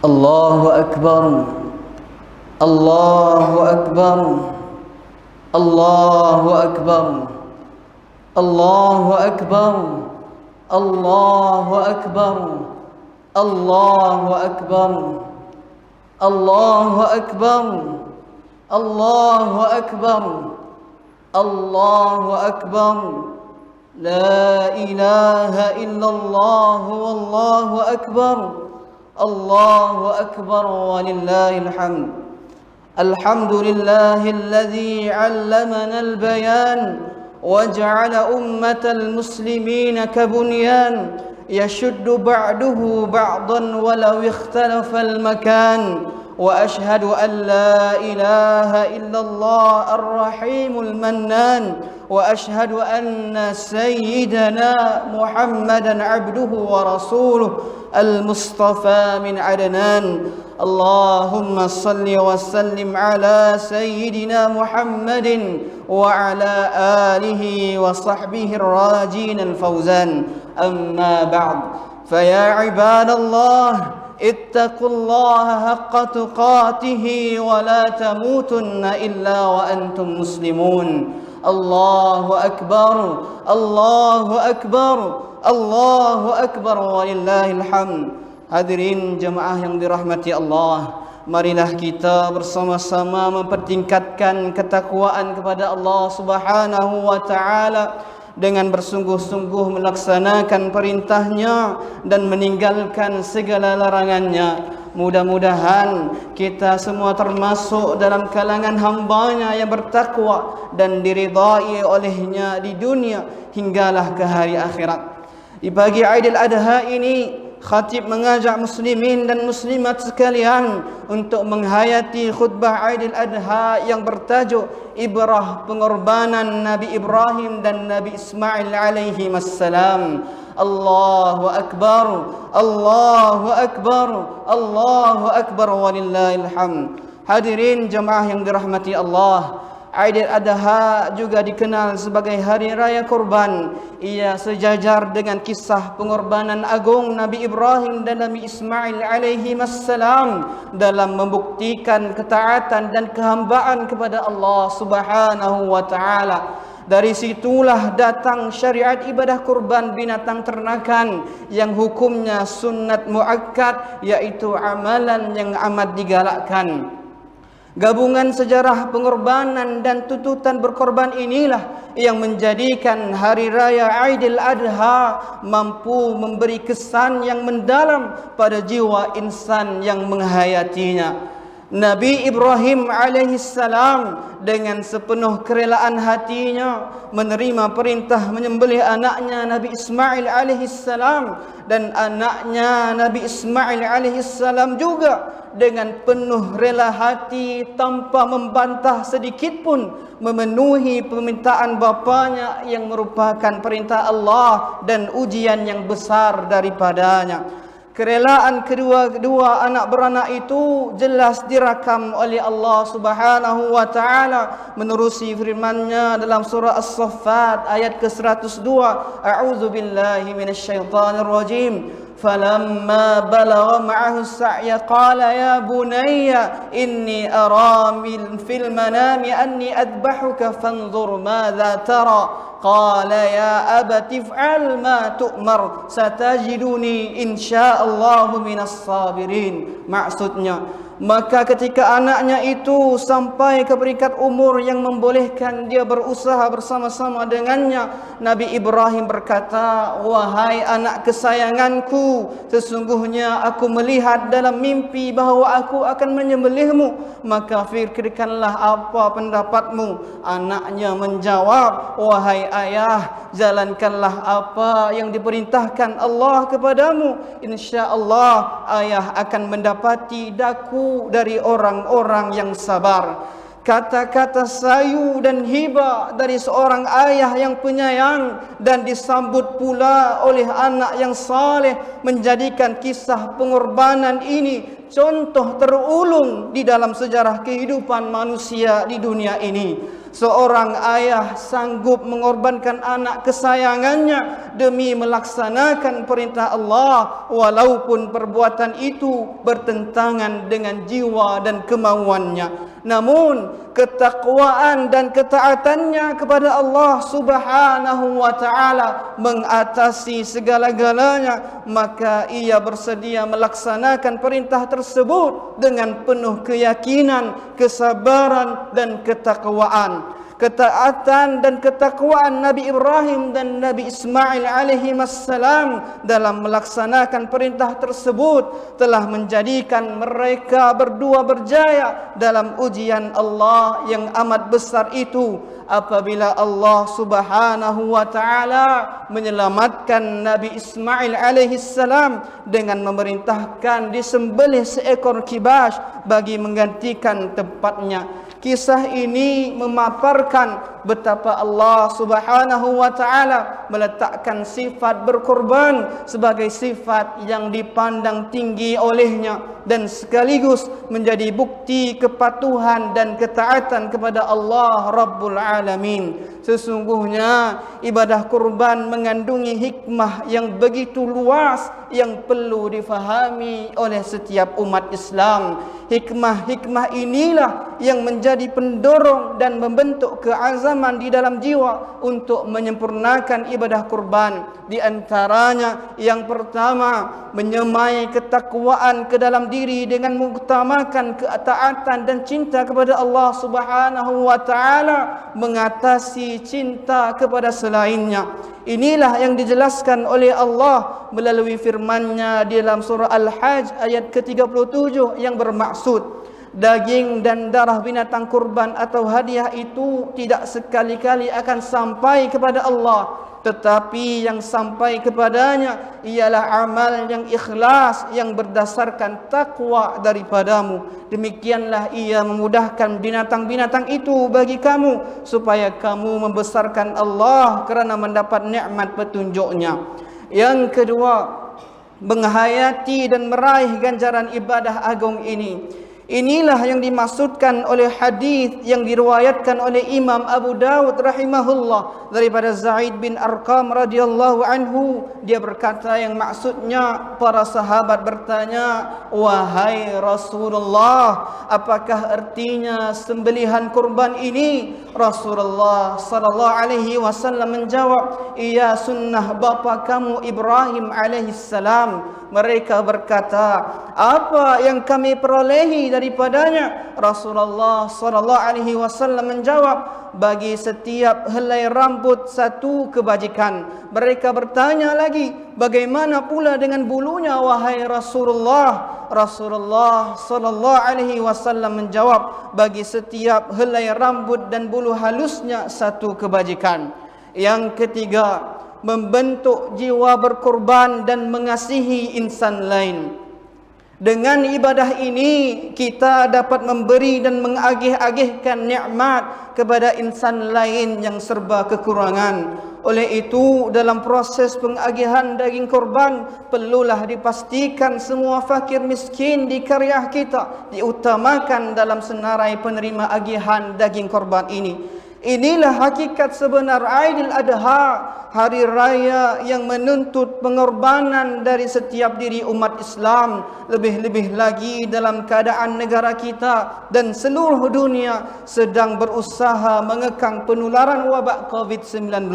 الله أكبر الله أكبر الله أكبر الله أكبر الله أكبر الله أكبر الله أكبر الله أكبر الله أكبر لا إله إلا الله والله أكبر الله أكبر ولله الحمد الحمد لله الذي علمنا البيان وجعل أمة المسلمين كبنيان يشد بعده بعضا ولو اختلف المكان وأشهد أن لا إله إلا الله الرحيم المنان وأشهد أن سيدنا محمدا عبده ورسوله المصطفى من عدنان اللهم صل وسلم على سيدنا محمد وعلى آله وصحبه الراجين الفوزان أما بعد فيا عباد الله اتقوا الله حق تقاته ولا تموتن إلا وأنتم مسلمون الله أكبر الله أكبر الله أكبر ولله الحمد. Hadirin jemaah yang dirahmati Allah, marilah kita bersama-sama mempertingkatkan ketakwaan kepada Allah Subhanahu wa taala dengan bersungguh-sungguh melaksanakan perintahnya dan meninggalkan segala larangannya. Mudah-mudahan kita semua termasuk dalam kalangan hambanya yang bertakwa dan diridai olehnya di dunia hinggalah ke hari akhirat. Di pagi Aidil Adha ini, khatib mengajak muslimin dan muslimat sekalian untuk menghayati khutbah Aidil Adha yang bertajuk Ibrah pengorbanan Nabi Ibrahim dan Nabi Ismail alaihi wassalam. Allahu Akbar, Allahu Akbar, Allahu Akbar walillahil hamd. Hadirin jemaah yang dirahmati Allah, Aidil Adha juga dikenal sebagai Hari Raya Kurban. Ia sejajar dengan kisah pengorbanan agung Nabi Ibrahim dan Nabi Ismail alaihi wassalam dalam membuktikan ketaatan dan kehambaan kepada Allah Subhanahu wa taala. Dari situlah datang syariat ibadah kurban binatang ternakan yang hukumnya sunnat muakkad, yaitu amalan yang amat digalakkan. Gabungan sejarah pengorbanan dan tuntutan berkorban inilah yang menjadikan Hari Raya Aidil Adha mampu memberi kesan yang mendalam pada jiwa insan yang menghayatinya. Nabi Ibrahim alaihissalam dengan sepenuh kerelaan hatinya menerima perintah menyembelih anaknya Nabi Ismail alaihissalam, dan anaknya Nabi Ismail alaihissalam juga dengan penuh rela hati tanpa membantah sedikit pun memenuhi permintaan bapanya yang merupakan perintah Allah dan ujian yang besar daripadanya. Kerelaan kedua anak beranak itu jelas dirakam oleh Allah Subhanahu wa taala menerusi firman-Nya dalam surah As-Saffat ayat ke-102. A'udzu billahi minasyaitonir rajim. Falamma balagha ma'ahu as-sa'ya qala ya bunayya inni ara fil manami anni adbahuka fanzur madza tara. Qala ya abati if'al ma tu'mar satajiduni insyaallahu minas sabirin. Maksudnya, maka ketika anaknya itu sampai ke peringkat umur yang membolehkan dia berusaha bersama-sama dengannya, Nabi Ibrahim berkata, wahai anak kesayanganku, sesungguhnya aku melihat dalam mimpi bahawa aku akan menyembelihmu, maka fikirkanlah apa pendapatmu. Anaknya menjawab, wahai ayah, jalankanlah apa yang diperintahkan Allah kepadamu. InsyaAllah ayah akan mendapati daku dari orang-orang yang sabar. Kata-kata sayu dan hibah dari seorang ayah yang penyayang dan disambut pula oleh anak yang saleh menjadikan kisah pengorbanan ini contoh terulung di dalam sejarah kehidupan manusia di dunia ini. seorang ayah sanggup mengorbankan anak kesayangannya demi melaksanakan perintah Allah, walaupun perbuatan itu bertentangan dengan jiwa dan kemauannya. Namun ketakwaan dan ketaatannya kepada Allah Subhanahu wa taala mengatasi segala-galanya, maka ia bersedia melaksanakan perintah tersebut dengan penuh keyakinan, kesabaran dan ketakwaan. Ketaatan dan ketakwaan Nabi Ibrahim dan Nabi Ismail alaihi wassalam dalam melaksanakan perintah tersebut telah menjadikan mereka berdua berjaya dalam ujian Allah yang amat besar itu, apabila Allah Subhanahu wa taala menyelamatkan Nabi Ismail alaihi salam dengan memerintahkan disembelih seekor kibas bagi menggantikan tempatnya. Kisah ini memaparkan betapa Allah Subhanahu wa taala meletakkan sifat berkorban sebagai sifat yang dipandang tinggi olehnya, dan sekaligus menjadi bukti kepatuhan dan ketaatan kepada Allah Rabbul Alamin. Sesungguhnya ibadah kurban mengandungi hikmah yang begitu luas yang perlu difahami oleh setiap umat Islam. Hikmah-hikmah inilah yang menjadi pendorong dan membentuk keazaman di dalam jiwa untuk menyempurnakan ibadah kurban. Di antaranya yang pertama, menyemai ketakwaan ke dalam diri dengan mengutamakan ketaatan dan cinta kepada Allah Subhanahu wa taala mengatasi cinta kepada selainnya. Inilah yang dijelaskan oleh Allah melalui firman-Nya di dalam surah Al-Hajj ayat ke-37 yang bermaksud, daging dan darah binatang kurban atau hadiah itu tidak sekali-kali akan sampai kepada Allah, tetapi yang sampai kepadanya ialah amal yang ikhlas yang berdasarkan takwa daripadamu. Demikianlah ia memudahkan binatang-binatang itu bagi kamu supaya kamu membesarkan Allah kerana mendapat nikmat petunjuknya. Yang kedua, menghayati dan meraih ganjaran ibadah agung ini. Inilah yang dimaksudkan oleh hadis yang diriwayatkan oleh Imam Abu Dawud rahimahullah daripada Zaid bin Arqam radhiyallahu anhu. Dia berkata, yang maksudnya para sahabat bertanya, "Wahai Rasulullah, apakah artinya sembelihan kurban ini?" Rasulullah sallallahu alaihi wasallam menjawab, "Iya sunnah bapa kamu Ibrahim alaihi salam." Mereka berkata, "Apa yang kami perolehi daripadanya?" Rasulullah sallallahu alaihi wasallam menjawab, "Bagi setiap helai rambut satu kebajikan." Mereka bertanya lagi, "Bagaimana pula dengan bulunya wahai Rasulullah?" Rasulullah sallallahu alaihi wasallam menjawab, "Bagi setiap helai rambut dan bulu halusnya satu kebajikan." Yang ketiga, membentuk jiwa berkorban dan mengasihi insan lain. Dengan ibadah ini kita dapat memberi dan mengagih-agihkan nikmat kepada insan lain yang serba kekurangan. Oleh itu, dalam proses pengagihan daging korban perlulah dipastikan semua fakir miskin di qaryah kita diutamakan dalam senarai penerima agihan daging korban ini. Inilah hakikat sebenar Aidil Adha, hari raya yang menuntut pengorbanan dari setiap diri umat Islam, lebih-lebih lagi dalam keadaan negara kita dan seluruh dunia sedang berusaha mengekang penularan wabak COVID-19.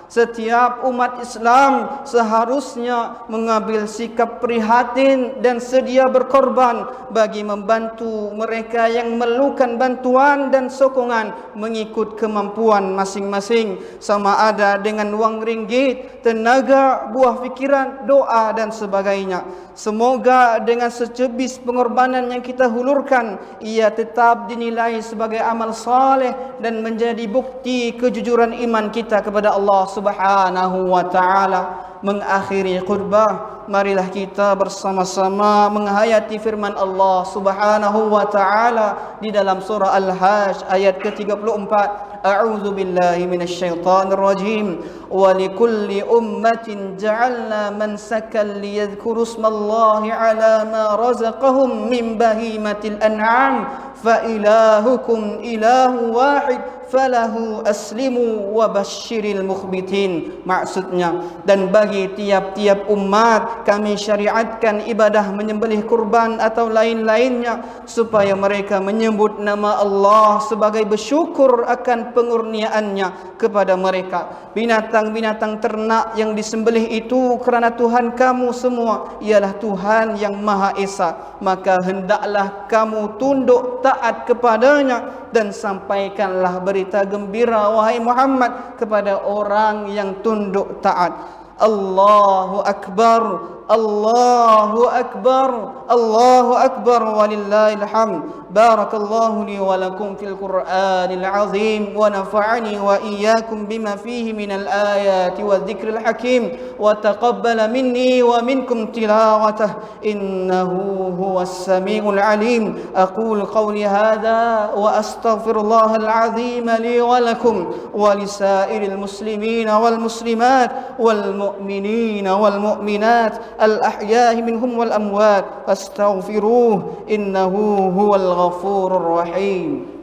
Setiap umat Islam seharusnya mengambil sikap prihatin dan sedia berkorban bagi membantu mereka yang memerlukan bantuan dan sokongan mengikut kemampuan masing-masing, sama ada dengan wang ringgit, tenaga, buah fikiran, doa dan sebagainya. Semoga dengan secebis pengorbanan yang kita hulurkan, ia tetap dinilai sebagai amal saleh dan menjadi bukti kejujuran iman kita kepada Allah Subhanahu wa taala. Mengakhiri khutbah, marilah kita bersama-sama menghayati firman Allah Subhanahu wa taala di dalam surah Al-Hajj ayat ke-34. A'udzu billahi minasyaitonir rajim. Wa likulli ummatin ja'alna mansakan liyadhkuru ismallahi 'ala ma razaqahum min bahimatil an'am fa ilahukum ilahu wahid falahu aslimu wa basyiril mukhbitin. Maksudnya, dan bagi tiap-tiap umat kami syariatkan ibadah menyembelih kurban atau lain-lainnya supaya mereka menyebut nama Allah sebagai bersyukur akan pengurniaannya kepada mereka. Binatang-binatang ternak yang disembelih itu kerana Tuhan kamu semua ialah Tuhan yang Maha Esa, maka hendaklah kamu tunduk taat kepadanya dan sampaikanlah berita gembira wahai Muhammad kepada orang yang tunduk taat. Allahu Akbar, Allahu Akbar, Allahu Akbar, walillahil hamd. Barakallahu li wa lakum fil Qur'anil azim wa nafa'ani wa iyyakum bima fihi minal ayati wadh-dhikril hakim wa taqabbala minni wa minkum tilawatah innahu huwas samiul alim. Aqulu qawli hadha wa astaghfirullahal azim li wa lakum wa lisairil muslimina wal muslimat wal mu'minina wal mu'minat al-ahya'i minhum wal amwat fastaghfiruhu innahu huwal ghafurur rahim.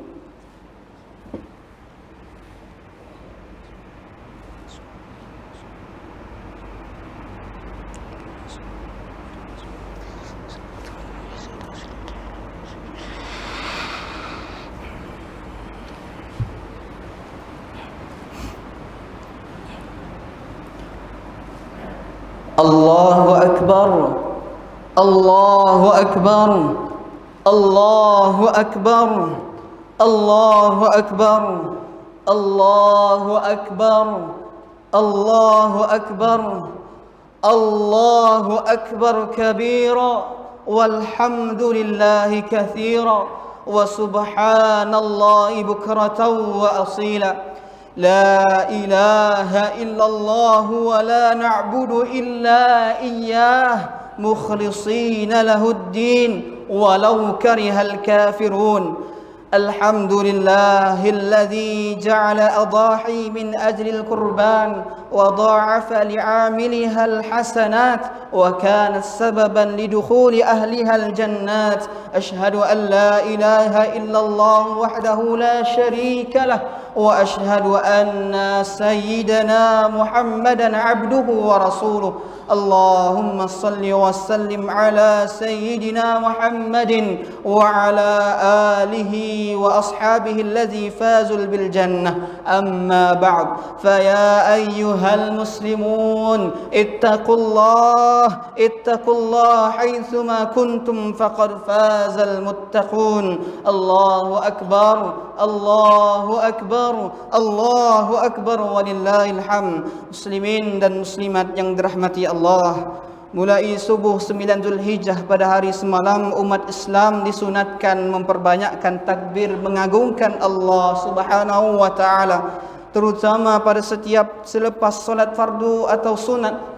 Allahu Akbar, Allahu Akbar, Allahu Akbar, Allahu Akbar, Allahu Akbar, Allahu Akbar, Allahu Akbar kabira walhamdulillahi kathira wa subhanallahi bukratan wa asila. لا إله إلا الله ولا نعبد إلا إياه مخلصين له الدين ولو كره الكافرون. الحمد لله الذي جعل أضاحي من أجل القربان وضاعف لعاملها الحسنات وكانت سببا لدخول أهلها الجنات. أشهد أن لا إله إلا الله وحده لا شريك له وأشهد أن سيدنا محمدا عبده ورسوله. اللهم صل وسلم على سيدنا محمد وعلى آله وأصحابه الذي فازوا بالجنة. أما بعد، فيا أيها المسلمون اتقوا الله حيثما كنتم فقد فاز المتقون. الله أكبر، الله أكبر، الله أكبر walillahil hamd. Muslimin dan muslimat yang dirahmati Allah, mulai subuh 9 Zulhijjah pada hari semalam umat Islam disunatkan memperbanyakkan takbir mengagungkan Allah Subhanahu wa taala, terutama pada setiap selepas solat fardu atau sunat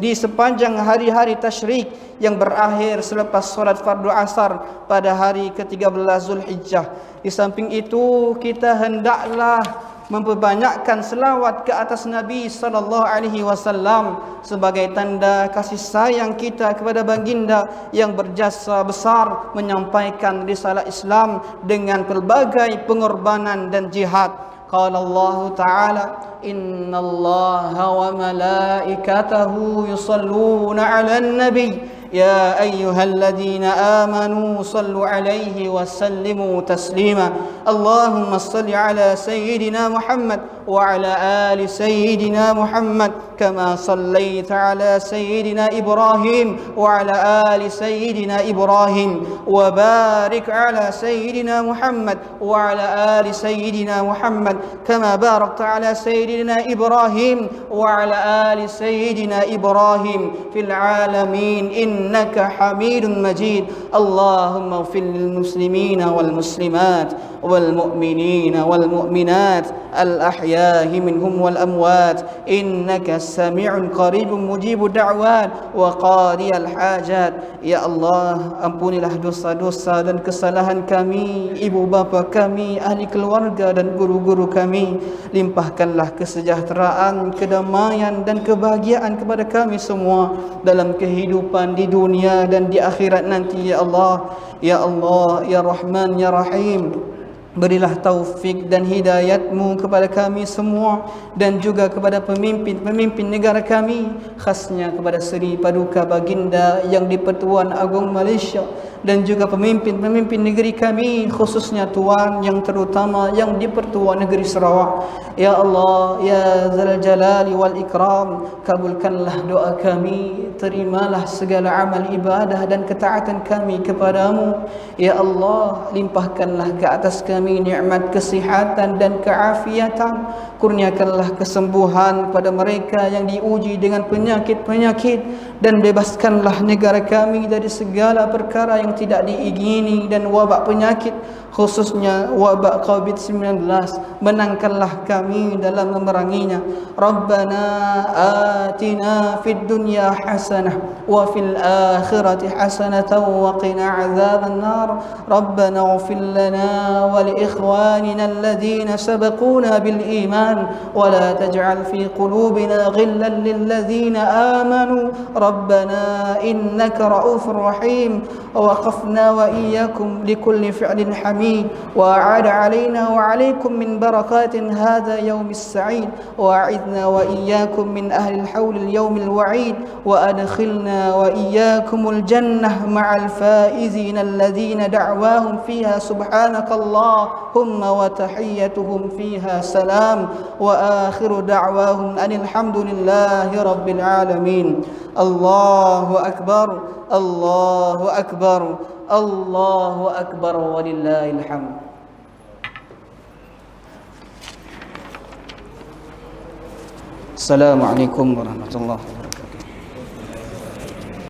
di sepanjang hari-hari tasyrik yang berakhir selepas solat fardu asar pada hari ke-13 Zulhijjah. Di samping itu, kita hendaklah memperbanyakkan selawat ke atas Nabi sallallahu alaihi wasallam sebagai tanda kasih sayang kita kepada baginda yang berjasa besar menyampaikan risalah Islam dengan pelbagai pengorbanan dan jihad. Qala Allah Ta'ala, innallaha wa malaikatahu yusalluna 'alan nabi يا أيها الذين آمنوا صلوا عليه وسلموا تسليما. اللهم صل على سيدنا محمد وعلى آل سيدنا محمد كما صليت على سيدنا إبراهيم وعلى آل سيدنا إبراهيم وبارك على سيدنا محمد وعلى آل سيدنا محمد كما باركت على سيدنا إبراهيم وعلى آل سيدنا إبراهيم في العالمين إنك حميد مجيد. اللهم اغفر للمسلمين والمسلمات والمؤمنين والمؤمنات الأحياء منهم والأموات إنك سميع قريب مجيب الدعوات وقاضي الحاجات. Ya Allah, ampunilah dosa-dosa dan kesalahan kami, ibu bapa kami, ahli keluarga dan guru-guru kami. Limpahkanlah kesejahteraan, kedamaian dan kebahagiaan kepada kami semua dalam kehidupan di dunia dan di akhirat nanti, ya Allah. Ya Allah, ya Rahman, ya Rahim. Berilah taufik dan hidayat-Mu kepada kami semua dan juga kepada pemimpin-pemimpin negara kami, khasnya kepada Seri Paduka Baginda yang di-Pertuan Agong Malaysia dan juga pemimpin-pemimpin negeri kami, khususnya Tuan yang terutama yang di-Pertuan Negeri Sarawak. Ya Allah, Ya Zal Jalali wal Ikram, kabulkanlah doa kami, terimalah segala amal ibadah dan ketaatan kami kepadamu. Ya Allah, limpahkanlah ke atas kami nikmat kesihatan dan keafiatan, kurniakanlah kesembuhan pada mereka yang diuji dengan penyakit-penyakit, dan bebaskanlah negara kami dari segala perkara yang tidak diingini dan wabak penyakit, khususnya wabak COVID-19. Menangkanlah kami dalam memeranginya. Rabbana atina fid dunya hasanah wa fil akhirati hasanatan wa qina azaban nar. Rabbana ighfir lana wa li ikhwanina alladhina sabaquna bil iman wa la taj'al fi qulubina ghillan lil ladzina amanu rabbana innaka ra'ufur rahim. ووقفنا وإياكم لكل فعل حميد وأعاد علينا وعليكم من بركات هذا يوم السعيد وأعذنا وإياكم من أهل الحول اليوم الوعيد وأدخلنا وإياكم الجنة مع الفائزين الذين دعواهم فيها سبحانك اللهم وتحيتهم فيها سلام وآخر دعواهم أن الحمد لله رب العالمين. الله أكبر الله أكبر الله أكبر ولله الحمد. السلام عليكم ورحمة الله وبركاته.